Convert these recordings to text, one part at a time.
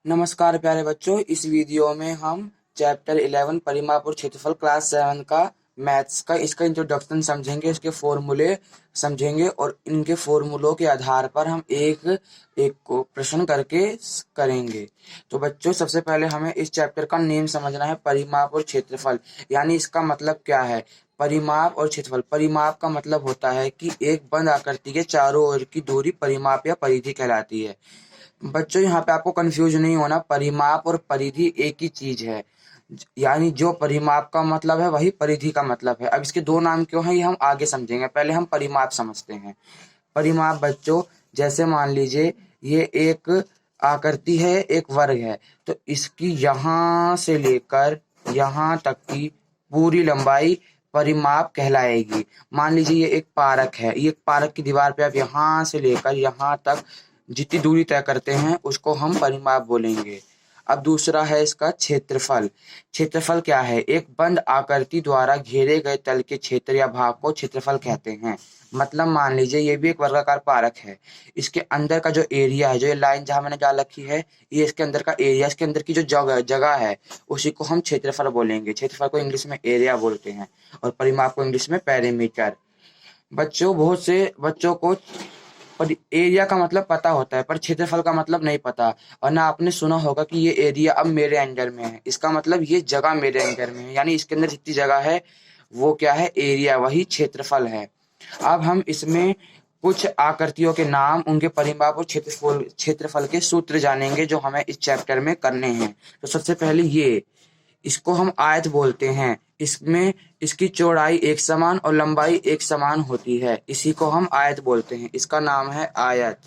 नमस्कार प्यारे बच्चों। इस वीडियो में हम चैप्टर 11 परिमाप और क्षेत्रफल क्लास 7 का मैथ्स का इसका इंट्रोडक्शन समझेंगे, इसके फॉर्मूले समझेंगे और इनके फॉर्मूलों के आधार पर हम एक एक को प्रश्न करके करेंगे। तो बच्चों, सबसे पहले हमें इस चैप्टर का नेम समझना है, परिमाप और क्षेत्रफल। यानी इसका मतलब क्या है? परिमाप और क्षेत्रफल। परिमाप का मतलब होता है कि एक बंद आकृति के चारों ओर की दूरी परिमाप या परिधि कहलाती है। बच्चों, यहाँ पे आपको कंफ्यूज नहीं होना, परिमाप और परिधि एक ही चीज है। यानी जो परिमाप का मतलब है वही परिधि का मतलब है। अब इसके दो नाम क्यों हैं ये हम आगे समझेंगे, पहले हम परिमाप समझते हैं। परिमाप बच्चों, जैसे मान लीजिए ये एक आकृति है, एक वर्ग है, तो इसकी यहाँ से लेकर यहाँ तक की पूरी लंबाई परिमाप कहलाएगी। मान लीजिए ये एक पार्क है, ये एक पार्क की दीवार पे आप यहाँ से लेकर यहाँ तक जितनी दूरी तय करते हैं उसको हम परिमाप बोलेंगे। अब दूसरा है इसका क्षेत्रफल। क्षेत्रफल क्या है? एक बंद आकृति द्वारा घेरे गए तल के क्षेत्र या भाग को क्षेत्रफल कहते हैं। मतलब मान लीजिए ये भी एक वर्गाकार पार्क है, इसके अंदर का जो एरिया है, जो ये लाइन जहां मैंने डाल रखी है, ये इसके अंदर का एरिया, इसके अंदर की जो जगह जगह है उसी को हम क्षेत्रफल बोलेंगे। क्षेत्रफल को इंग्लिश में एरिया बोलते हैं और परिमाप को इंग्लिश में पेरीमीटर। बच्चों, बहुत से बच्चों को पर एरिया का मतलब पता होता है पर क्षेत्रफल का मतलब नहीं पता। और ना आपने सुना होगा कि ये एरिया अब मेरे अंडर में है, इसका मतलब ये जगह मेरे अंडर में है, यानी इसके अंदर जितनी जगह है वो क्या है? एरिया, वही क्षेत्रफल है। अब हम इसमें कुछ आकृतियों के नाम, उनके परिमाप और क्षेत्रफल क्षेत्रफल के सूत्र जानेंगे जो हमें इस चैप्टर में करने हैं। तो सबसे पहले ये, इसको हम आयत बोलते हैं। इसमें इसकी चौड़ाई एक समान और लंबाई एक समान होती है, इसी को हम आयत बोलते हैं। इसका नाम है आयत।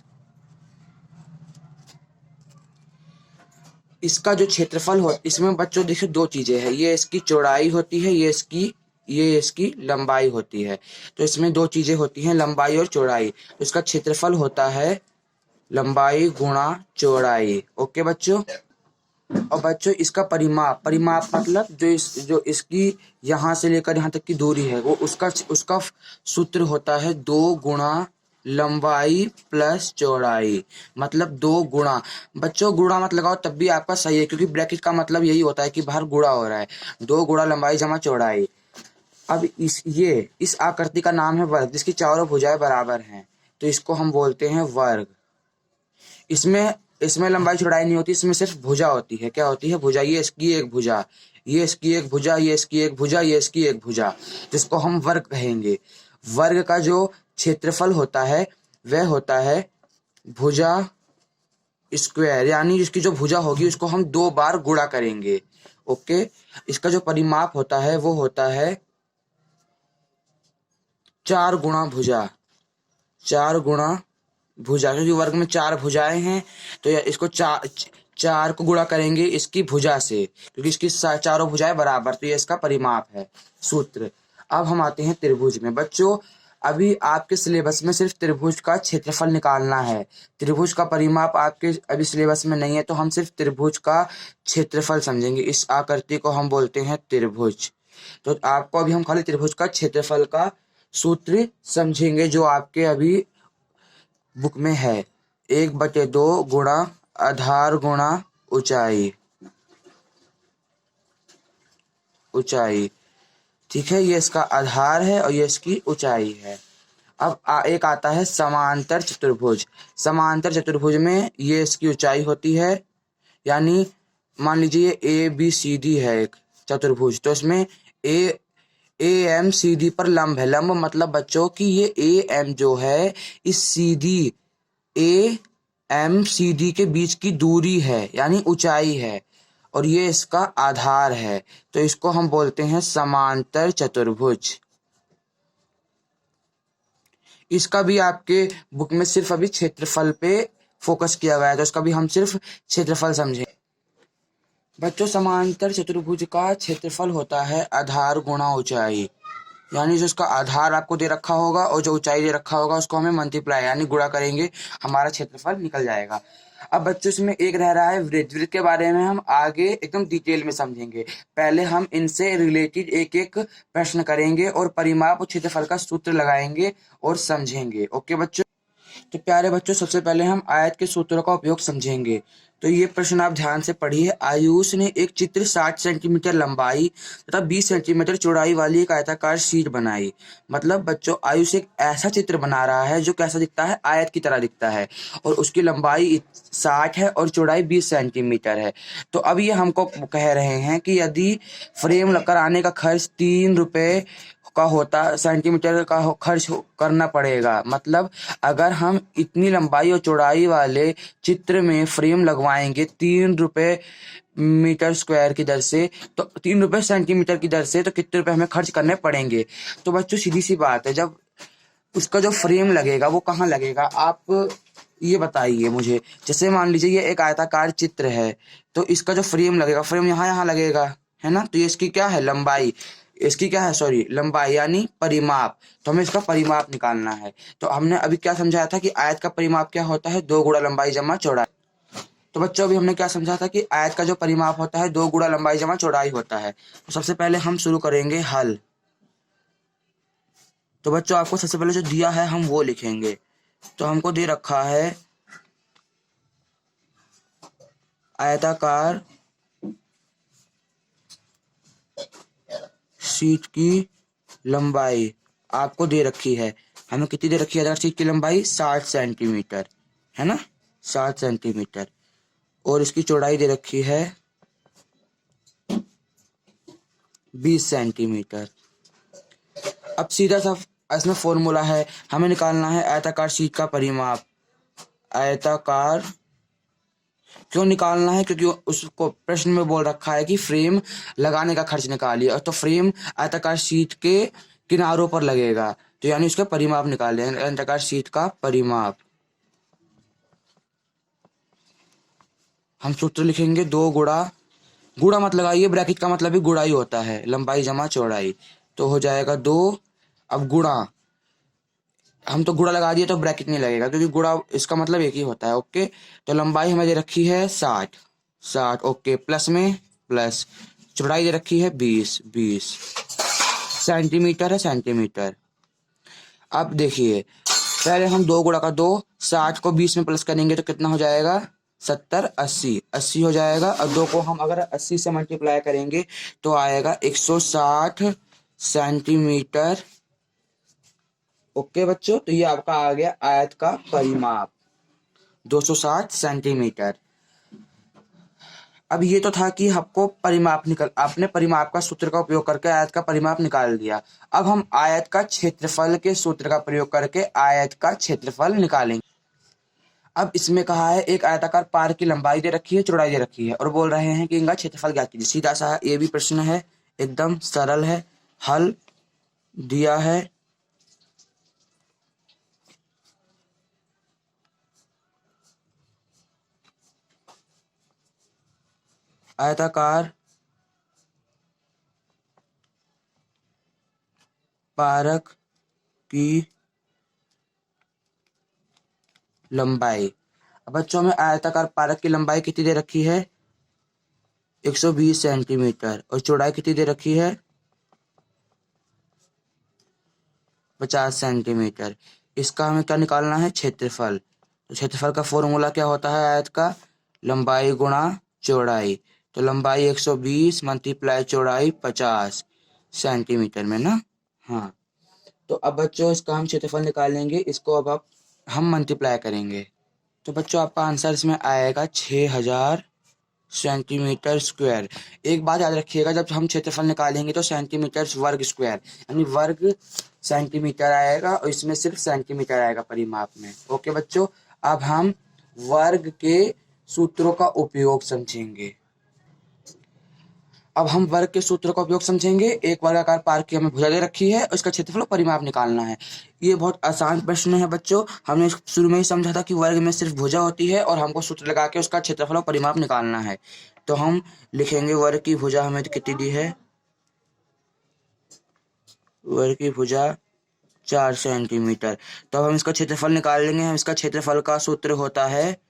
इसका जो क्षेत्रफल हो, इसमें बच्चों देखिए दो चीजें हैं, ये इसकी चौड़ाई होती है, ये इसकी लंबाई होती है। तो इसमें दो चीजें होती हैं, लंबाई और चौड़ाई। तो इसका क्षेत्रफल होता है लंबाई गुणा चौड़ाई। ओके बच्चों। और बच्चों, इसका परिमाप, परिमाप मतलब जो इसकी यहाँ से लेकर यहाँ तक की दूरी है, वो उसका उसका सूत्र होता है 2 गुणा लंबाई प्लस चौड़ाई। मतलब 2 गुणा। बच्चों, गुणा मत लगाओ तब भी आपका सही है, क्योंकि ब्रैकेट का मतलब यही होता है कि बाहर गुणा हो रहा है। 2 गुणा लंबाई जमा चौड़ाई। अब इस आकृति का नाम है वर्ग, जिसकी चारों भुजाएं बराबर हैं, तो इसको हम बोलते हैं वर्ग। इसमें इसमें लंबाई चौड़ाई नहीं होती, इसमें सिर्फ भुजा होती है। क्या होती है? भुजा। ये इसकी एक भुजा, ये इसकी एक भुजा, ये इसकी एक भुजा, ये इसकी एक भुजा, जिसको हम वर्ग कहेंगे। वर्ग का जो क्षेत्रफल होता है वह होता है भुजा स्क्वायर, यानी इसकी जो भुजा होगी उसको हम 2 बार गुणा करेंगे। ओके। इसका जो परिमाप होता है वो होता है 4 गुणा भुजा। 4 गुणा भुजा, क्योंकि वर्ग में 4 भुजाएं हैं, तो इसको चार चार को गुणा करेंगे इसकी भुजा से, क्योंकि इसकी चारों भुजाएं बराबर, तो ये इसका परिमाप है। सूत्र। अब हम आते हैं त्रिभुज में। बच्चों, अभी आपके सिलेबस में सिर्फ त्रिभुज का क्षेत्रफल निकालना है। त्रिभुज का परिमाप आपके अभी सिलेबस में नहीं है, तो हम सिर्फ त्रिभुज का क्षेत्रफल समझेंगे। इस आकृति को हम बोलते हैं त्रिभुज। तो आपको अभी हम खाली त्रिभुज का क्षेत्रफल का सूत्र समझेंगे, जो आपके अभी बुक में है। 1/2 गुणा आधार गुणा ऊंचाई। ऊंचाई, ठीक है, ये इसका आधार है और ये इसकी ऊंचाई है। अब एक आता है समांतर चतुर्भुज। समांतर चतुर्भुज में ये इसकी ऊंचाई होती है, यानी मान लीजिए ए बी सी डी है एक चतुर्भुज, तो इसमें ए ए एम सी डी पर लंब है। लंब मतलब बच्चों कि ये ए एम जो है, इस C D A M C D के बीच की दूरी है, यानी ऊंचाई है, और ये इसका आधार है। तो इसको हम बोलते हैं समांतर चतुर्भुज। इसका भी आपके बुक में सिर्फ अभी क्षेत्रफल पे फोकस किया गया है, तो इसका भी हम सिर्फ क्षेत्रफल समझे। बच्चों, समांतर चतुर्भुज का क्षेत्रफल होता है आधार गुणा ऊंचाई। यानी जो उसका आधार आपको दे रखा होगा और जो ऊंचाई दे रखा होगा उसको हमें मल्टीप्लाई यानी गुणा करेंगे, हमारा क्षेत्रफल निकल जाएगा। अब बच्चों, इसमें एक रह रहा है वृत्त। वृत्त के बारे में हम आगे एकदम डिटेल में समझेंगे। पहले हम इनसे रिलेटेड एक एक प्रश्न करेंगे और परिमाप और क्षेत्रफल का सूत्र लगाएंगे और समझेंगे। ओके बच्चों। तो प्यारे बच्चों, सबसे पहले हम आयत के सूत्रों का उपयोग समझेंगे। तो ये प्रश्न आप ध्यान से पढ़िए। आयुष ने एक चित्र 60 सेंटीमीटर लंबाई तथा 20 सेंटीमीटर चौड़ाई वाली एक आयताकार शीट बनाई। मतलब बच्चों, आयुष एक ऐसा चित्र बना रहा है जो कैसा दिखता है, आयत की तरह दिखता है, और उसकी लंबाई 60 है और चौड़ाई 20 सेंटीमीटर है। तो अब ये हमको कह रहे हैं कि यदि फ्रेम कराने का खर्च 3 रुपए का होता, सेंटीमीटर का खर्च करना पड़ेगा। मतलब अगर हम इतनी लंबाई और चौड़ाई वाले चित्र में फ्रेम लगवाएंगे 3 रुपए मीटर स्क्वायर की दर से, तो 3 रुपए सेंटीमीटर की दर से, तो कितने रुपए हमें खर्च करने पड़ेंगे। तो बच्चों, सीधी सी बात है, जब उसका जो फ्रेम लगेगा वो कहाँ लगेगा, आप ये बताइए मुझे। जैसे मान लीजिए ये एक आयताकार चित्र है, तो इसका जो फ्रेम लगेगा, फ्रेम यहाँ यहाँ लगेगा, है ना। तो ये इसकी क्या है, लंबाई, इसकी क्या है, सॉरी, लंबाई यानी परिमाप। तो हमें इसका परिमाप निकालना है। तो हमने अभी क्या समझाया था कि आयत का परिमाप क्या होता है, 2 गुणा लंबाई जमा चौड़ाई। तो बच्चों, अभी हमने क्या समझा था कि आयत का जो परिमाप होता है 2 गुणा लंबाई जमा चौड़ाई होता है। तो सबसे पहले हम शुरू करेंगे हल। तो बच्चों, आपको सबसे पहले जो दिया है हम वो लिखेंगे। तो हमको दे रखा है आयताकार शीट की लंबाई आपको दे रखी है। हमें कितनी दे रखी है आयताकार शीट की लंबाई, 60 सेंटीमीटर, है ना, 60 सेंटीमीटर। और इसकी चौड़ाई दे रखी है 20 सेंटीमीटर। अब सीधा सा इसमें फॉर्मूला है, हमें निकालना है आयताकार शीट का परिमाप। आयताकार क्यों निकालना है, क्योंकि उसको प्रश्न में बोल रखा है कि फ्रेम लगाने का खर्च निकालिए, और तो फ्रेम आयताकार शीट के किनारों पर लगेगा, तो यानी उसका परिमाप निकालें। आयताकार शीट का परिमाप हम सूत्र लिखेंगे, 2 गुणा, गुणा मत लगाइए, ब्रैकेट का मतलब भी गुणा ही होता है, लंबाई जमा चौड़ाई। तो हो जाएगा 2। अब गुणा, हम तो गुणा लगा दिए तो ब्रैकेट नहीं लगेगा, क्योंकि गुणा इसका मतलब एक ही होता है। ओके, तो लंबाई हमें दे रखी है 60, 60, ओके, प्लस में प्लस, चौड़ाई दे रखी है 20, 20 सेंटीमीटर है, सेंटीमीटर। अब देखिए, पहले हम 2 गुणा का 2, 60 को 20 में प्लस करेंगे तो कितना हो जाएगा, 70, 80, 80 हो जाएगा। और 2 को हम अगर 80 से मल्टीप्लाई करेंगे तो आएगा 160 सेंटीमीटर। ओके बच्चों, तो ये आपका आ गया आयत का परिमाप, 260 सेंटीमीटर। अब ये तो था कि आपको परिमाप आपने परिमाप का सूत्र का उपयोग करके आयत का परिमाप निकाल दिया। अब हम आयत का क्षेत्रफल के सूत्र का प्रयोग करके आयत का क्षेत्रफल निकालेंगे। अब इसमें कहा है एक आयताकार पार की लंबाई दे रखी है, चौड़ाई दे रखी है, और बोल रहे हैं कि इनका क्षेत्रफल ज्ञात कीजिए। सीधा सा ये भी प्रश्न है, एकदम सरल है। हल दिया है, आयताकार पारक की लंबाई। अब बच्चों में आयताकार पारक की लंबाई कितनी दे रखी है, 120 सेंटीमीटर, और चौड़ाई कितनी दे रखी है, 50 सेंटीमीटर। इसका हमें क्या निकालना है, क्षेत्रफल। तो क्षेत्रफल का फॉर्मूला क्या होता है, आयत का लंबाई गुणा चौड़ाई। तो लंबाई 120 मल्टीप्लाई चौड़ाई 50 सेंटीमीटर में ना। हाँ, तो अब बच्चों इसका हम क्षेत्रफल निकालेंगे, इसको अब आप हम मल्टीप्लाई करेंगे। तो बच्चों आपका आंसर इसमें आएगा 6000 सेंटीमीटर स्क्वायर। एक बात याद रखिएगा, जब हम क्षेत्रफल निकालेंगे तो सेंटीमीटर वर्ग स्क्वायर, यानी वर्ग सेंटीमीटर आएगा, और इसमें सिर्फ सेंटीमीटर आएगा परिमाप में। ओके बच्चों, अब हम वर्ग के सूत्रों का उपयोग समझेंगे। अब हम वर्ग के सूत्रों का उपयोग समझेंगे। एक वर्गाकार पार्क की हमें भुजा दे रखी है, उसका क्षेत्रफल और परिमाप निकालना है। ये बहुत आसान प्रश्न है बच्चों। हमने शुरू में ही समझा था कि वर्ग में सिर्फ भुजा होती है और हमको सूत्र लगा के उसका क्षेत्रफल और परिमाप निकालना है। तो हम लिखेंगे, वर्ग की भुजा हमें कितनी दी है, वर्ग की भुजा 4 सेंटीमीटर। तो अब हम इसका क्षेत्रफल निकाल लेंगे। हम इसका क्षेत्रफल का सूत्र होता है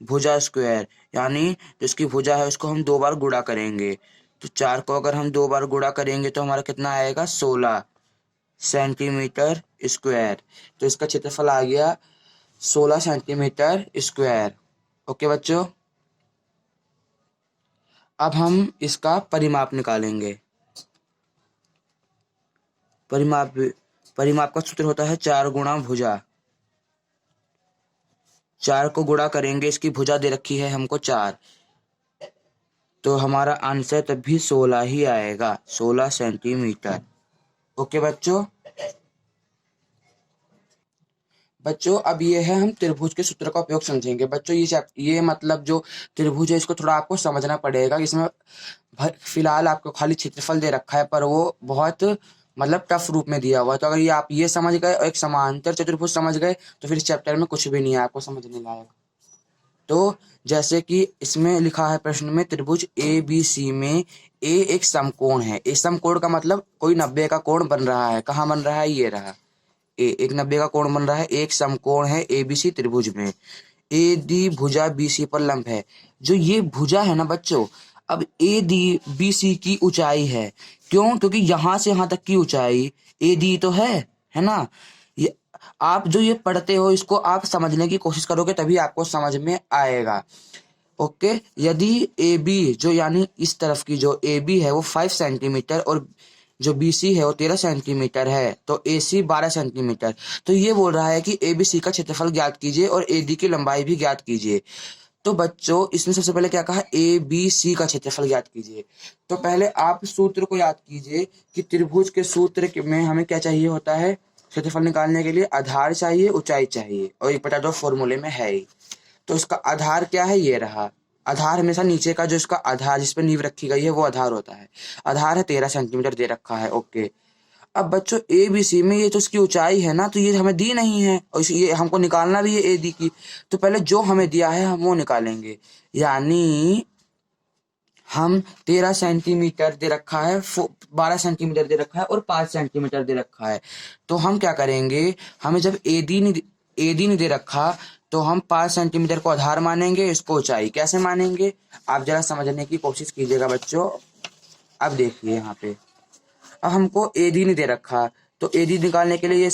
भुजा स्क्वायर, यानी जो इसकी भुजा है उसको हम 2 बार गुणा करेंगे। तो 4 को अगर हम 2 बार गुणा करेंगे तो हमारा कितना आएगा, 16 सेंटीमीटर स्क्वायर। तो इसका क्षेत्रफल आ गया 16 सेंटीमीटर स्क्वायर। ओके बच्चों, अब हम इसका परिमाप निकालेंगे। परिमाप का सूत्र होता है 4 गुणा भुजा। 4 को गुणा करेंगे, इसकी भुजा दे रखी है हमको 4, तो हमारा आंसर तब भी 16 ही आएगा, 16 सेंटीमीटर। ओके बच्चों, अब ये है हम त्रिभुज के सूत्र का उपयोग समझेंगे। बच्चों ये मतलब जो त्रिभुज है इसको थोड़ा आपको समझना पड़ेगा। इसमें फिलहाल आपको खाली क्षेत्रफल दे रखा है, पर वो बहुत मतलब टफ रूप में दिया हुआ है। तो अगर ये आप ये समझ गए और एक समांतर चतुर्भुज समझ गए तो फिर इस चैप्टर में कुछ भी नहीं है आपको समझने लायक। तो जैसे कि इसमें लिखा है प्रश्न में, त्रिभुज ए बी सी में ए एक समकोण है। ए समकोण का मतलब कोई 90 का कोण बन रहा है। कहाँ बन रहा है? ये रहा, एक 90 का कोण बन रहा है। एक समकोण है एबीसी त्रिभुज में। ए डी भुजा बीसी पर लंब है। जो ये भुजा है ना बच्चों, अब ए डी बी सी की ऊंचाई है। क्यों? क्योंकि यहां से यहां तक की ऊंचाई ए डी तो है ना। ये आप जो ये पढ़ते हो इसको आप समझने की कोशिश करोगे तभी आपको समझ में आएगा। ओके, यदि ए बी जो यानी इस तरफ की जो ए बी है वो 5 सेंटीमीटर और जो बी सी है वो 13 सेंटीमीटर है, तो ए सी 12 सेंटीमीटर। तो ये बोल रहा है कि ए बी सी का क्षेत्रफल ज्ञात कीजिए और ए डी की लंबाई भी ज्ञात कीजिए। तो बच्चों इसने सबसे पहले क्या कहा? ए बी सी का क्षेत्रफल ज्ञात कीजिए। तो पहले आप सूत्र को याद कीजिए कि त्रिभुज के सूत्र में हमें क्या चाहिए होता है क्षेत्रफल निकालने के लिए? आधार चाहिए, ऊंचाई चाहिए, और 1/2 फॉर्मूले में है ही। तो इसका आधार क्या है? ये रहा। आधार हमेशा नीचे का जो इसका आधार जिस पर नींव रखी गई है वो आधार होता है। आधार है 13 सेंटीमीटर दे रखा है। ओके, अब बच्चों ए बी सी में ये तो इसकी ऊंचाई है ना, तो ये हमें दी नहीं है और ये हमको निकालना भी है ए डी की। तो पहले जो हमें दिया है हम वो निकालेंगे। यानी हम 13 सेंटीमीटर दे रखा है, 12 सेंटीमीटर दे रखा है और 5 सेंटीमीटर दे रखा है। तो हम क्या करेंगे? हमें जब ए डी नहीं दे रखा तो हम 5 सेंटीमीटर को आधार मानेंगे, इसको ऊंचाई। कैसे मानेंगे आप जरा समझने की कोशिश कीजिएगा बच्चों। अब देखिए यहाँ पे, अब हमको ए डी नहीं दे रखा, तो ए डी निकालने के लिए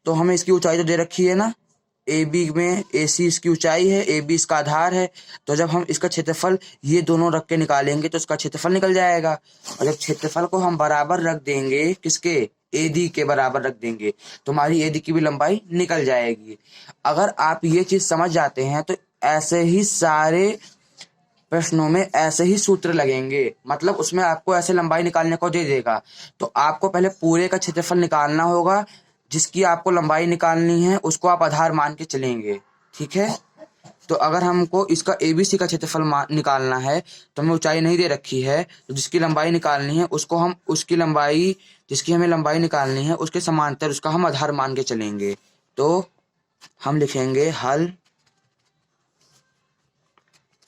तो हमें इसकी ऊंचाई तो दे रखी है ना। ए बी में ए सी इसकी ऊंचाई है, ए बी इसका आधार है। तो जब हम इसका क्षेत्रफल ये दोनों रख के निकालेंगे तो इसका क्षेत्रफल निकल जाएगा। और जब क्षेत्रफल को हम बराबर रख देंगे, किसके? ए डी के बराबर रख देंगे, तो हमारी ए डी की भी लंबाई निकल जाएगी। अगर आप ये चीज समझ जाते हैं तो ऐसे ही सारे प्रश्नों में ऐसे ही सूत्र लगेंगे, मतलब उसमें आपको ऐसे लंबाई निकालने को दे देगा। तो आपको पहले पूरे का क्षेत्रफल निकालना होगा, जिसकी आपको लंबाई निकालनी है उसको आप आधार मान के चलेंगे। ठीक है, तो अगर हमको इसका एबीसी का क्षेत्रफल निकालना है तो हमें ऊंचाई नहीं दे रखी है, तो जिसकी लंबाई निकालनी है उसको हम जिसकी हमें लंबाई निकालनी है उसके समांतर उसका हम आधार मान के चलेंगे। तो हम लिखेंगे हल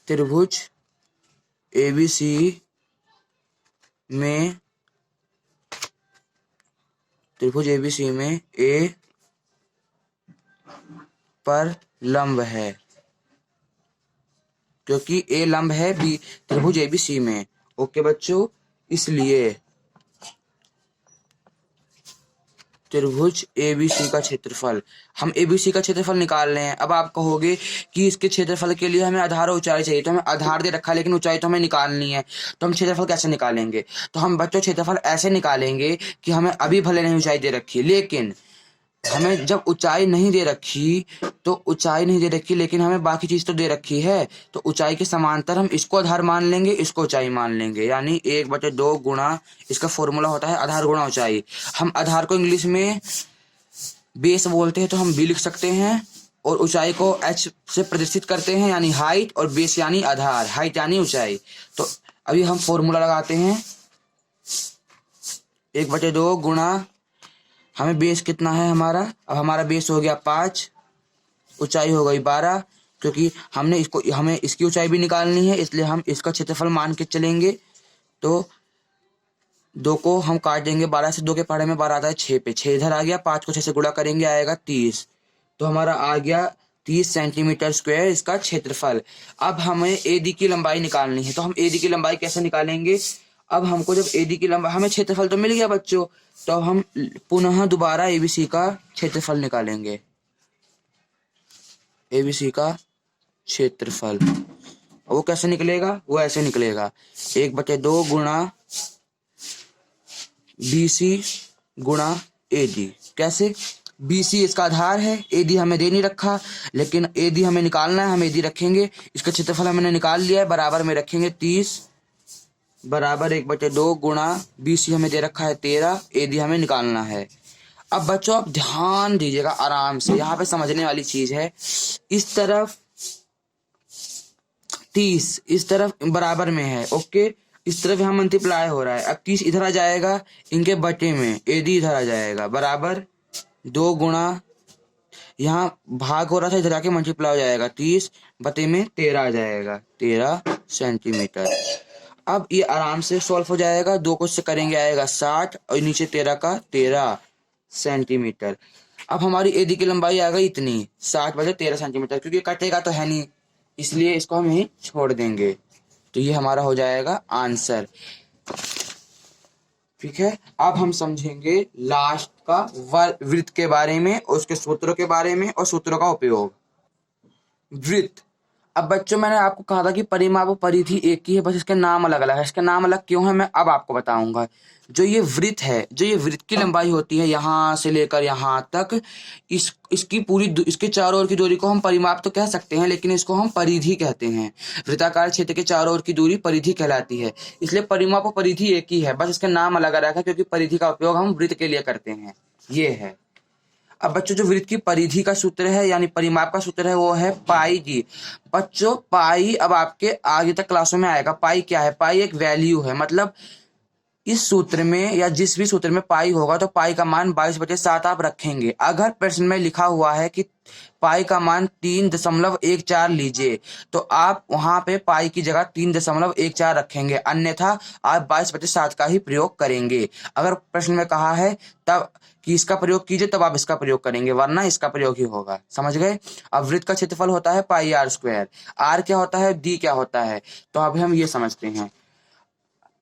त्रिभुज एबीसी में ए पर लंब है, क्योंकि ए लंब है बी त्रिभुज एबीसी में। ओके बच्चों, इसलिए त्रिभुज एबीसी का क्षेत्रफल, हम एबीसी का क्षेत्रफल निकाल रहे हैं। अब आप कहोगे कि इसके क्षेत्रफल के लिए हमें आधार और ऊंचाई चाहिए, तो हमें आधार दे रखा है लेकिन ऊंचाई तो हमें निकालनी है, तो हम क्षेत्रफल कैसे निकालेंगे? तो हम बच्चों क्षेत्रफल ऐसे निकालेंगे कि हमें अभी भले नहीं ऊंचाई दे रखी, लेकिन हमें जब ऊंचाई नहीं दे रखी लेकिन हमें बाकी चीज तो दे रखी है, तो ऊंचाई के समांतर हम इसको आधार मान लेंगे, इसको ऊंचाई मान लेंगे। यानी 1/2 गुणा, इसका फॉर्मूला होता है आधार गुणा ऊंचाई। हम आधार को इंग्लिश में बेस बोलते हैं तो हम बी लिख सकते हैं, और ऊंचाई को एच से प्रदर्शित करते हैं यानी हाइट, और बेस यानी आधार, हाइट यानी ऊंचाई। तो अभी हम फॉर्मूला लगाते हैं, 1/2 गुणा, हमें बेस कितना है हमारा? अब हमारा बेस हो गया 5, ऊंचाई हो गई 12, क्योंकि हमें इसकी ऊंचाई भी निकालनी है, इसलिए हम इसका क्षेत्रफल मान के चलेंगे। तो 2 को हम काट देंगे, 12 से 2 के पहाड़े में 12 आता है 6 पे, 6 इधर आ गया, 5 को 6 से गुणा करेंगे आएगा 30। तो हमारा आ गया 30 सेंटीमीटर स्क्वायर इसका क्षेत्रफल। अब हमें ए डी की लंबाई निकालनी है, तो हम ए डी की लंबाई कैसे निकालेंगे? अब हमको जब ए डी की लंबाई, हमें क्षेत्रफल तो मिल गया बच्चों, तो हम पुनः दोबारा एबीसी का क्षेत्रफल निकालेंगे। ABC का क्षेत्रफल। वो कैसे निकलेगा? वो ऐसे निकलेगा 1/2 गुणा BC गुणा AD। कैसे? BC इसका आधार है, AD हमें दे नहीं रखा, लेकिन AD हमें निकालना है, हम AD रखेंगे। इसका क्षेत्रफल हमने निकाल लिया है, बराबर में रखेंगे 30 बराबर 1/2 गुणा BC हमें दे रखा है 13, AD हमें निकालना है। अब बच्चों आप ध्यान दीजिएगा आराम से, यहाँ पे समझने वाली चीज है। इस तरफ 30 इस तरफ बराबर में है, ओके। इस तरफ यहाँ मल्टीप्लाई हो रहा है। अब 30 इधर आ जाएगा, इनके बटे में AD इधर आ जाएगा, बराबर 2 गुणा, यहाँ भाग हो रहा था, इधर आके मल्टीप्लाई हो जाएगा, 30 बटे में 13 आ जाएगा, 13 सेंटीमीटर। अब ये आराम से सॉल्व हो जाएगा, 2 को इससे करेंगे आएगा 60 और नीचे 13 का 13 सेंटीमीटर। अब हमारी AD की लंबाई आ गई इतनी 60/13 सेंटीमीटर, क्योंकि कटेगा तो है नहीं, इसलिए इसको हम यहीं छोड़ देंगे। तो ये हमारा हो जाएगा आंसर। ठीक है, अब हम समझेंगे लास्ट का वृत्त के बारे में और उसके सूत्रों के बारे में और सूत्रों का उपयोग। वृत्त। अब बच्चों मैंने आपको कहा था कि परिमाप और परिधि एक ही है, बस इसके नाम अलग अलग है। इसके नाम अलग क्यों है मैं अब आपको बताऊंगा। जो ये वृत्त है, जो ये वृत्त की लंबाई होती है यहाँ से लेकर यहाँ तक, इसकी पूरी इसके चारों ओर की दूरी को हम परिमाप तो कह सकते हैं, लेकिन इसको हम परिधि कहते हैं। वृत्ताकार क्षेत्र के चारों ओर की दूरी परिधि कहलाती है, इसलिए परिमाप और परिधि एक ही है, बस इसके नाम अलग अलग है, क्योंकि परिधि का उपयोग हम वृत्त के लिए करते हैं। ये है। अब बच्चों जो वृत्त की परिधि का सूत्र है यानी परिमाप का सूत्र है वो है पाई जी। बच्चों पाई अब आपके आगे तक क्लासों में आएगा। पाई क्या है? पाई एक वैल्यू है, मतलब इस सूत्र में या जिस भी सूत्र में पाई होगा तो पाई का मान 22/7 आप रखेंगे। अगर प्रश्न में लिखा हुआ है कि पाई का मान 3.14 लीजिए तो आप वहां पे पाई की जगह 3.14 रखेंगे, अन्यथा आप 22/7 का ही प्रयोग करेंगे। अगर प्रश्न में कहा है तब कि इसका प्रयोग कीजिए तब आप इसका प्रयोग करेंगे, वरना इसका प्रयोग ही होगा। समझ गए? अब वृत्त का क्षेत्रफल होता है पाई r²। आर क्या होता है, डी क्या होता है, तो अभी हम ये समझते हैं।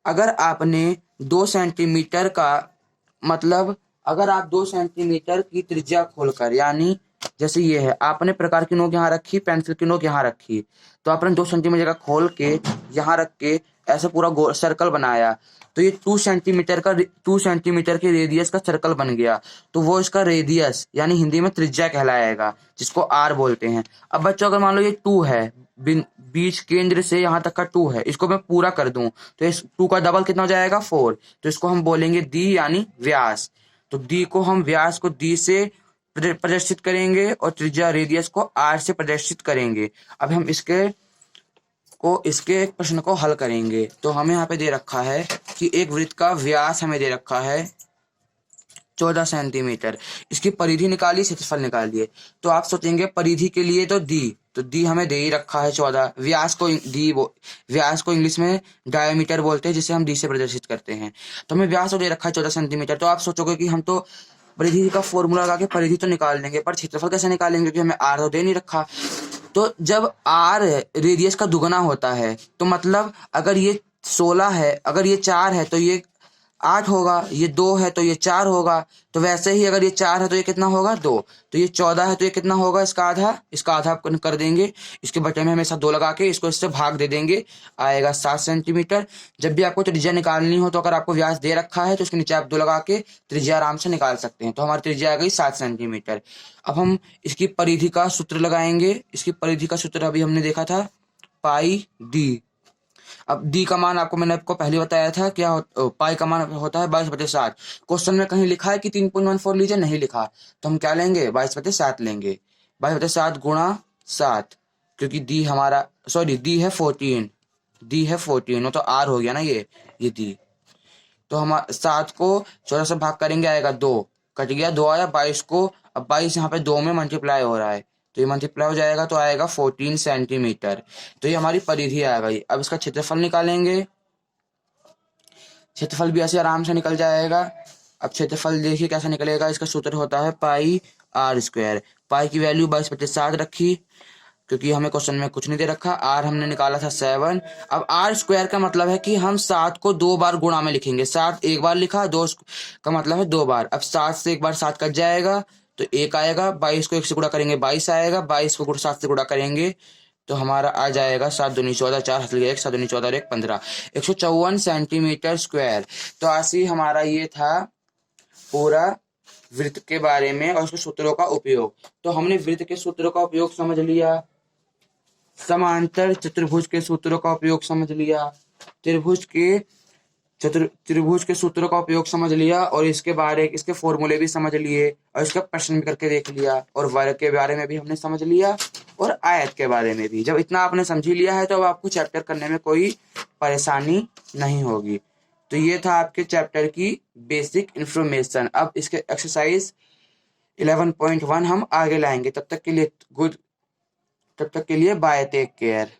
अगर आपने 2 सेंटीमीटर का मतलब अगर आप 2 सेंटीमीटर की त्रिज्या खोलकर, यानी जैसे ये है, आपने प्रकार की नोक यहाँ रखी, पेंसिल की नोक यहाँ रखी, तो आपने 2 सेंटीमीटर का खोल के यहाँ रख के ऐसे पूरा गोल सर्कल बनाया, तो ये 2 सेंटीमीटर के रेडियस का सर्कल बन गया, तो वो इसका रेडियस यानी हिंदी में त्रिज्या कहलाएगा, जिसको आर बोलते हैं। अब बच्चों अगर मान लो ये 2 है, बीच केंद्र से यहाँ तक का 2 है, इसको मैं पूरा कर दूं तो इस 2 का डबल कितना हो जाएगा 4, तो इसको हम बोलेंगे डी यानी व्यास। तो डी को हम व्यास को डी से प्रदर्शित करेंगे और त्रिज्या रेडियस को आर से प्रदर्शित करेंगे। अब हम इसके एक प्रश्न को हल करेंगे। तो हमें यहाँ पे दे रखा है कि एक वृत्त का व्यास हमें दे रखा है 14 सेंटीमीटर, इसकी परिधि निकालिए, क्षेत्रफल निकालिए। तो आप सोचेंगे परिधि के लिए तो डी हमें दे ही रखा है 14। व्यास को इंग्लिश में डायमीटर बोलते हैं, जिसे हम डी से प्रदर्शित करते हैं। तो हमें व्यास को दे रखा है 14 सेंटीमीटर। तो आप सोचोगे कि हम तो परिधि का फॉर्मूला लगा के परिधि तो निकाल देंगे, पर क्षेत्रफल कैसे निकालेंगे, क्योंकि हमें आर तो दे नहीं रखा। तो जब आर रेडियस का दुगना होता है तो मतलब अगर ये 16 है, अगर ये 4 है तो ये 8 होगा, ये 2 है तो ये 4 होगा। तो वैसे ही अगर ये 4 है तो ये कितना होगा 2, तो ये 14 है तो ये कितना होगा इसका आधा कर देंगे। इसके बटे में हमेशा 2 लगा के इसको इससे भाग दे देंगे, आएगा 7 सेंटीमीटर। जब भी आपको त्रिज्या निकालनी हो तो अगर आपको व्यास दे रखा है तो उसके नीचे आप 2 लगा के त्रिज्या आराम से निकाल सकते हैं। तो हमारी त्रिज्या आ गई 7 सेंटीमीटर। अब हम इसकी परिधि का सूत्र लगाएंगे। इसकी परिधि का सूत्र अभी हमने देखा था पाई डी। अब डी का मान मैंने आपको पहले बताया था क्या पाई का मान होता है 22/7। क्वेश्चन में कहीं लिखा है कि 3.14 लीजिए, नहीं लिखा, तो हम क्या लेंगे 22/7 लेंगे। 22/7 गुणा 7, क्योंकि डी है 14, डी है 14, तो आर हो गया ना ये डी। तो हम 7 को 14 से भाग करेंगे, आएगा 2, कट गया 2 आया 22 को। अब 22 यहाँ पे 2 में मल्टीप्लाई हो रहा है, तो ये मल्टीप्लाई हो जाएगा तो आएगा 14 सेंटीमीटर। तो ये हमारी परिधि आ गई। अब इसका क्षेत्रफल निकालेंगे, क्षेत्रफल भी ऐसे आराम से निकल जाएगा। अब क्षेत्रफल देखिए कैसे निकलेगा। इसका सूत्र होता है पाई r²। पाई की वैल्यू 22/7 रखी, क्योंकि हमें क्वेश्चन में कुछ नहीं दे रखा। आर हमने निकाला था 7। अब r² का मतलब है कि हम 7 को 2 बार गुणा में लिखेंगे। 7 एक बार लिखा, 2 का मतलब है 2 बार। अब 7 से एक बार 7 कट जाएगा तो 1 आएगा, 22 को 1 से गुणा करेंगे 22 आएगा, 22 को 7 से गुणा करेंगे तो हमारा आ जाएगा 7 दूनी 14, 4 हाथ लगे 1, 7 दूनी 14 और 1 15, 154 सेंटीमीटर स्क्वायर। तो ऐसे हमारा ये था पूरा वृत्त के बारे में और उसके सूत्रों का उपयोग। तो हमने वृत्त के सूत्रों का उपयोग समझ लिया, समांतर चतुर्भुज के सूत्रों का उपयोग समझ लिया, त्रिभुज के सूत्रों का उपयोग समझ लिया और इसके फॉर्मूले भी समझ लिए और इसका प्रश्न भी करके देख लिया और वर्ग के बारे में भी हमने समझ लिया और आयत के बारे में भी। जब इतना आपने समझ ही लिया है तो अब आपको चैप्टर करने में कोई परेशानी नहीं होगी। तो ये था आपके चैप्टर की बेसिक इंफॉर्मेशन। अब इसके एक्सरसाइज 11.1 हम आगे लाएंगे। तब तक के लिए बाय, टेक केयर।